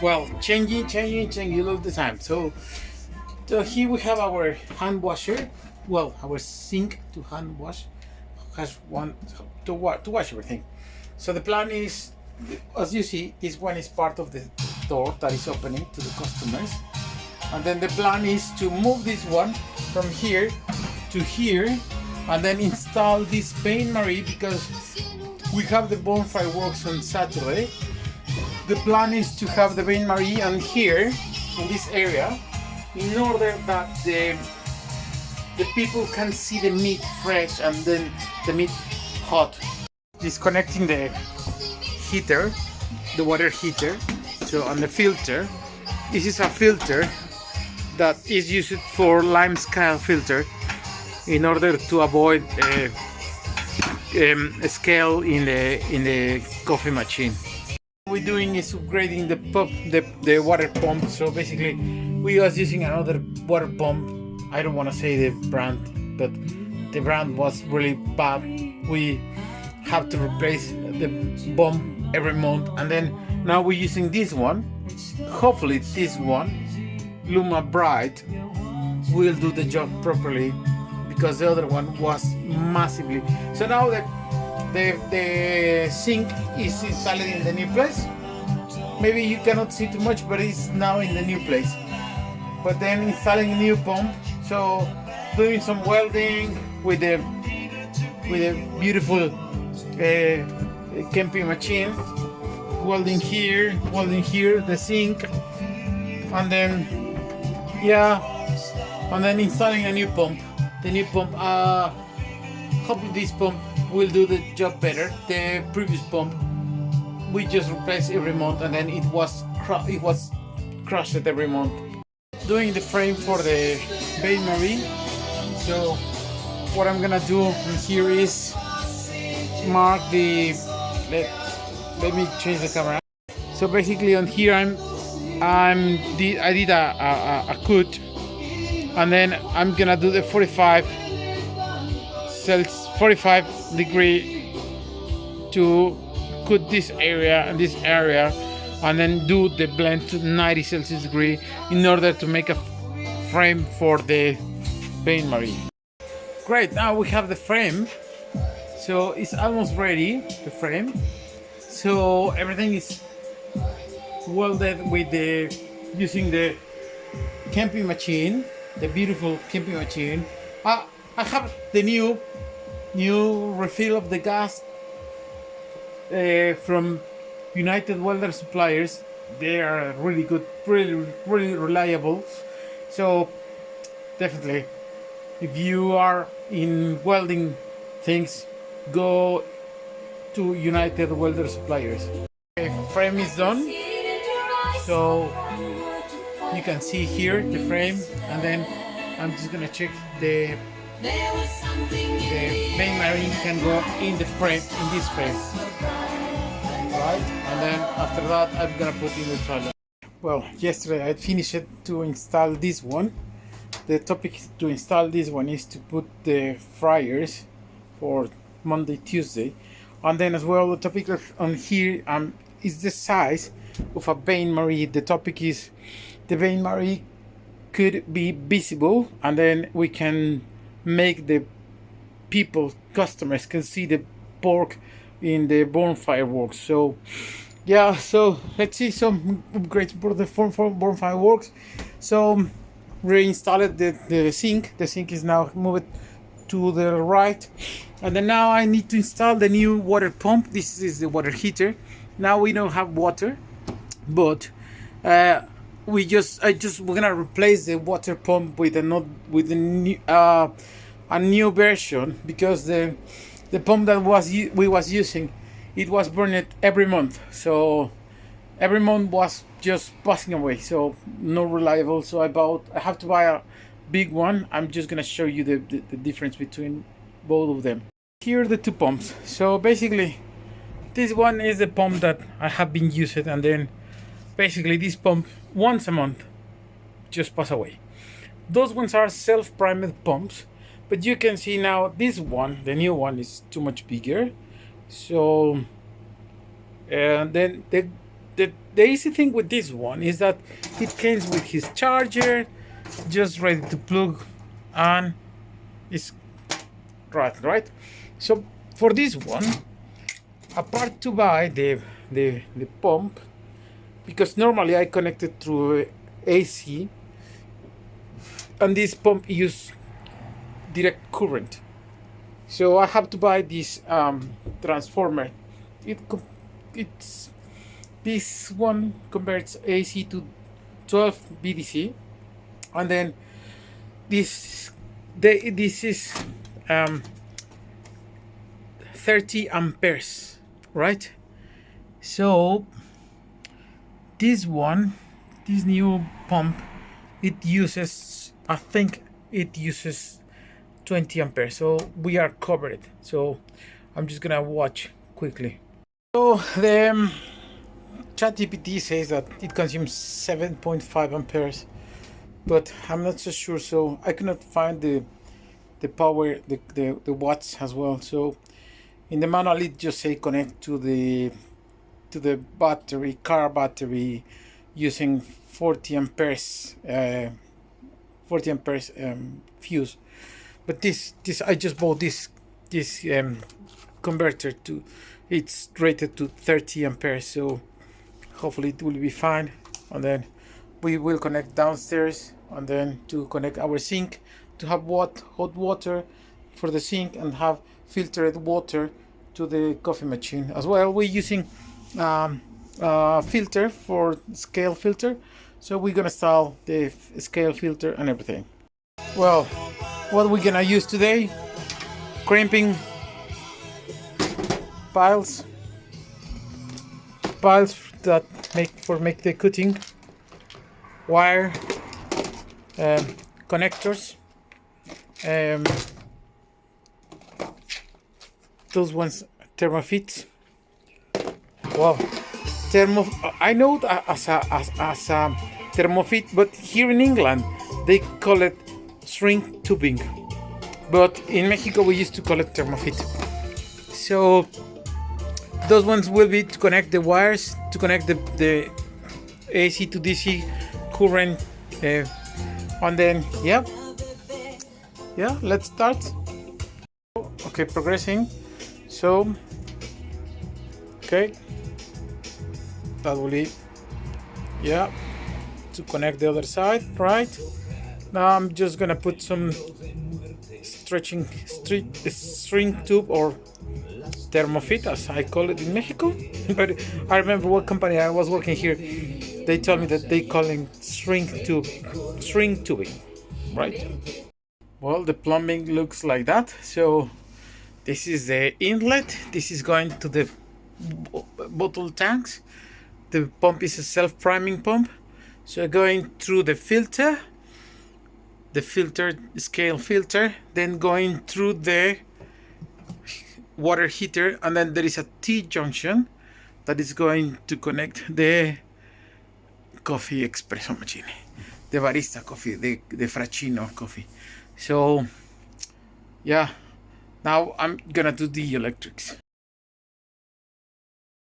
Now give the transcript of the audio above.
well, changing all the time. So here we have our hand washer. Well, our sink to hand wash has one to wash everything. So the plan is, as you see, this one is part of the door that is opening to the customers, and then the plan is to move this one from here to here, and then install this Bain Marie because we have the bonfire works on Saturday. The plan is to have the Bain Marie on here in this area, in order that the people can see the meat fresh and then the meat hot. Disconnecting the heater, the water heater, so on the filter. This is a filter that is used for lime scale filter in order to avoid a scale in the coffee machine. What we're doing is upgrading the water pump. So basically we was using another water pump. I don't want to say the brand, but the brand was really bad. We have to replace the pump every month, and then now we're using this one. Hopefully this one, lumabrite, will do the job properly, because the other one was massively. So now the sink is installed in the new place. Maybe you cannot see too much, but it's now in the new place. But then installing a new pump, so doing some welding with the beautiful Kempi machine, welding here, the sink, and then and then installing a new pump. The new pump, hopefully this pump will do the job better. The previous pump we just replace every month, and then it was crushed every month. Doing the frame for the Bain Marie. So what I'm gonna do here is mark the. Let me change the camera. So basically on here I did a cut, and then I'm gonna do the 45 degree to cut this area and this area, and then do the blend to 90 Celsius degree in order to make a frame for the Bain Marie. Great, now we have the frame, so it's almost ready, the frame. So everything is welded with using the Kempi machine, the beautiful Kempi machine. I have the new refill of the gas from United Welder suppliers. They are really good, really reliable. So definitely, if you are in welding things, go to United Welder suppliers. Okay, frame is done. So you can see here the frame, and then I'm just gonna check the Bain Marie can go in the frame, in this frame, right? And then after that I'm gonna put in the trailer. Well, yesterday I finished to install this one. The topic to install this one is to put the fryers for Monday, Tuesday, and then as well the topic on here is the size of a Bain Marie. The topic is the Bain Marie could be visible, and then we can make the customers can see the pork in the bonfire works. So yeah, so let's see some upgrades for the bonfire works. So reinstalled the sink. The sink is now moved to the right, and then now I need to install the new water pump. This is the water heater. Now we don't have water, but we're gonna replace the water pump with a new version, because the pump that we was using, it was burned every month. So every month was just passing away, so not reliable. So I have to buy a big one. I'm just gonna show you the difference between both of them. Here are the two pumps. So basically this one is the pump that I have been using, and then basically this pump once a month just pass away. Those ones are self-primed pumps, but you can see now this one, the new one, is too much bigger. So then the the easy thing with this one is that it comes with his charger, just ready to plug, and it's right. So for this one, apart to buy the pump, because normally I connect it through AC, and this pump use direct current. So I have to buy this transformer. It's this one converts AC to 12 VDC, and then this is 30 amperes, right? So this new pump, it uses, I think it uses 20 amperes, so we are covered. So I'm just gonna watch quickly. So the ChatGPT says that it consumes 7.5 amperes, but I'm not so sure, so I cannot find the power, the watts as well. So in the manual it just say connect to the car battery using 40 amperes fuse. But this I just bought this converter to, it's rated to 30 amperes, so hopefully it will be fine. And then we will connect downstairs, and then to connect our sink to have hot water for the sink, and have filtered water to the coffee machine as well. We're using filter for scale filter, so we're gonna install the scale filter and everything. Well, what we're gonna use today: crimping piles that make the cutting, wire, connectors, those ones thermofits. Wow, I know it as a thermofit, but here in England they call it shrink tubing, but in Mexico we used to call it thermofit. So those ones will be to connect the wires, to connect the AC to DC current, and then yeah, let's start. Okay, progressing. So okay, that will be, yeah, to connect the other side, right? Now I'm just gonna put some string tube, or thermofit as I call it in Mexico. But I remember what company I was working here, they told me that they call it string tubing, right? Well, the plumbing looks like that. So this is the inlet, this is going to the bottle tanks. The pump is a self-priming pump, so going through the scale filter, then going through the water heater, and then there is a T-junction that is going to connect the coffee espresso machine, the barista coffee, the frappuccino coffee. So yeah, now I'm gonna do the electrics.